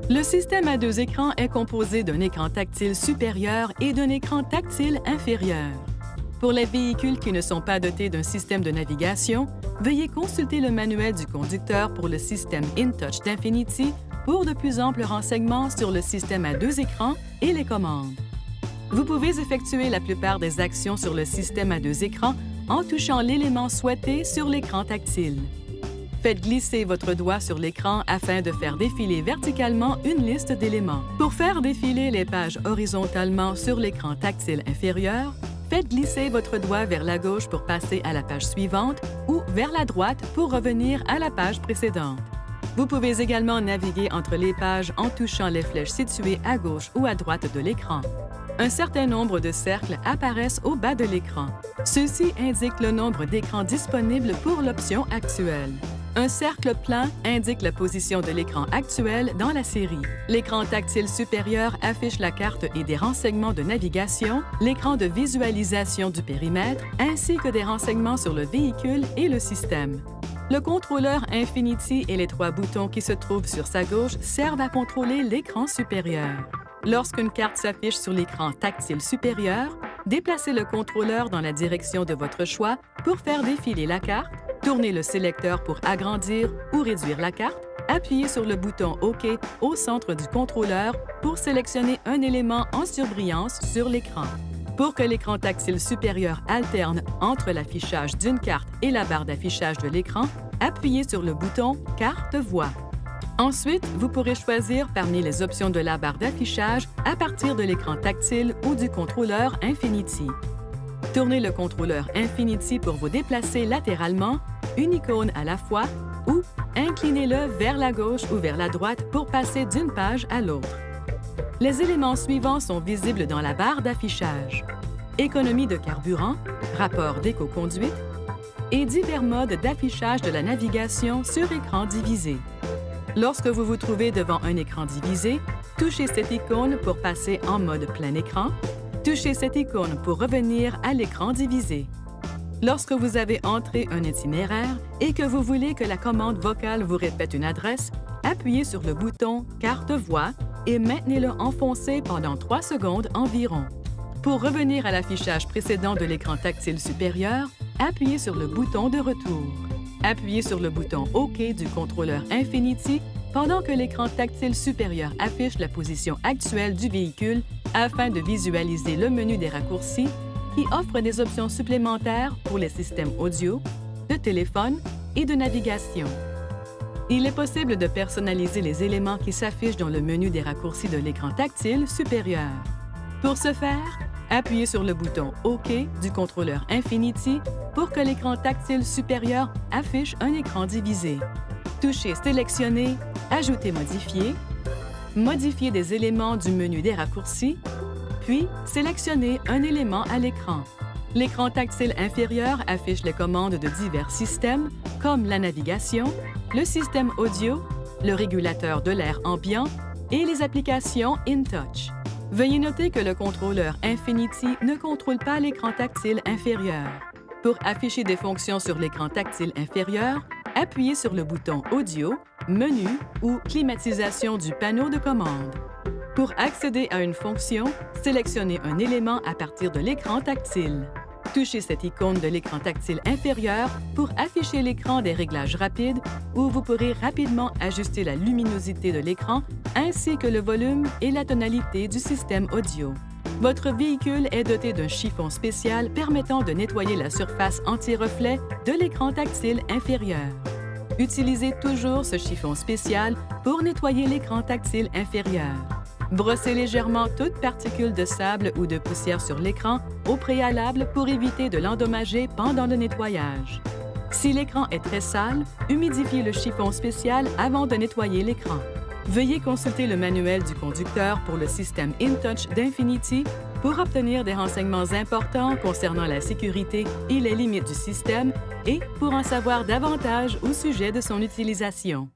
Le système à deux écrans est composé d'un écran tactile supérieur et d'un écran tactile inférieur. Pour les véhicules qui ne sont pas dotés d'un système de navigation, veuillez consulter le manuel du conducteur pour le système InTouch d'Infiniti pour de plus amples renseignements sur le système à deux écrans et les commandes. Vous pouvez effectuer la plupart des actions sur le système à deux écrans en touchant l'élément souhaité sur l'écran tactile. Faites glisser votre doigt sur l'écran afin de faire défiler verticalement une liste d'éléments. Pour faire défiler les pages horizontalement sur l'écran tactile inférieur, faites glisser votre doigt vers la gauche pour passer à la page suivante ou vers la droite pour revenir à la page précédente. Vous pouvez également naviguer entre les pages en touchant les flèches situées à gauche ou à droite de l'écran. Un certain nombre de cercles apparaissent au bas de l'écran. Ceux-ci indiquent le nombre d'écrans disponibles pour l'option actuelle. Un cercle plein indique la position de l'écran actuel dans la série. L'écran tactile supérieur affiche la carte et des renseignements de navigation, l'écran de visualisation du périmètre, ainsi que des renseignements sur le véhicule et le système. Le contrôleur Infiniti et les trois boutons qui se trouvent sur sa gauche servent à contrôler l'écran supérieur. Lorsqu'une carte s'affiche sur l'écran tactile supérieur, déplacez le contrôleur dans la direction de votre choix pour faire défiler la carte, tournez le sélecteur pour agrandir ou réduire la carte, appuyez sur le bouton OK au centre du contrôleur pour sélectionner un élément en surbrillance sur l'écran. Pour que l'écran tactile supérieur alterne entre l'affichage d'une carte et la barre d'affichage de l'écran, appuyez sur le bouton « Carte voix ». Ensuite, vous pourrez choisir parmi les options de la barre d'affichage à partir de l'écran tactile ou du contrôleur Infiniti. Tournez le contrôleur Infiniti pour vous déplacer latéralement, une icône à la fois, ou inclinez-le vers la gauche ou vers la droite pour passer d'une page à l'autre. Les éléments suivants sont visibles dans la barre d'affichage: économie de carburant, rapport d'éco-conduite et divers modes d'affichage de la navigation sur écran divisé. Lorsque vous vous trouvez devant un écran divisé, touchez cette icône pour passer en mode plein écran. Touchez cette icône pour revenir à l'écran divisé. Lorsque vous avez entré un itinéraire et que vous voulez que la commande vocale vous répète une adresse, appuyez sur le bouton « Carte voix » et maintenez-le enfoncé pendant 3 secondes environ. Pour revenir à l'affichage précédent de l'écran tactile supérieur, appuyez sur le bouton de retour. Appuyez sur le bouton OK du contrôleur Infiniti pendant que l'écran tactile supérieur affiche la position actuelle du véhicule afin de visualiser le menu des raccourcis qui offre des options supplémentaires pour les systèmes audio, de téléphone et de navigation. Il est possible de personnaliser les éléments qui s'affichent dans le menu des raccourcis de l'écran tactile supérieur. Pour ce faire, appuyez sur le bouton OK du contrôleur Infiniti pour que l'écran tactile supérieur affiche un écran divisé. Touchez Sélectionner, Ajouter modifier, modifier des éléments du menu des raccourcis, puis sélectionnez un élément à l'écran. L'écran tactile inférieur affiche les commandes de divers systèmes comme la navigation, le système audio, le régulateur de l'air ambiant et les applications InTouch. Veuillez noter que le contrôleur Infiniti ne contrôle pas l'écran tactile inférieur. Pour afficher des fonctions sur l'écran tactile inférieur, appuyez sur le bouton Audio, Menu ou Climatisation du panneau de commande. Pour accéder à une fonction, sélectionnez un élément à partir de l'écran tactile. Touchez cette icône de l'écran tactile inférieur pour afficher l'écran des réglages rapides où vous pourrez rapidement ajuster la luminosité de l'écran ainsi que le volume et la tonalité du système audio. Votre véhicule est doté d'un chiffon spécial permettant de nettoyer la surface anti-reflet de l'écran tactile inférieur. Utilisez toujours ce chiffon spécial pour nettoyer l'écran tactile inférieur. Brossez légèrement toute particule de sable ou de poussière sur l'écran au préalable pour éviter de l'endommager pendant le nettoyage. Si l'écran est très sale, humidifiez le chiffon spécial avant de nettoyer l'écran. Veuillez consulter le manuel du conducteur pour le système InTouch d'Infiniti pour obtenir des renseignements importants concernant la sécurité et les limites du système et pour en savoir davantage au sujet de son utilisation.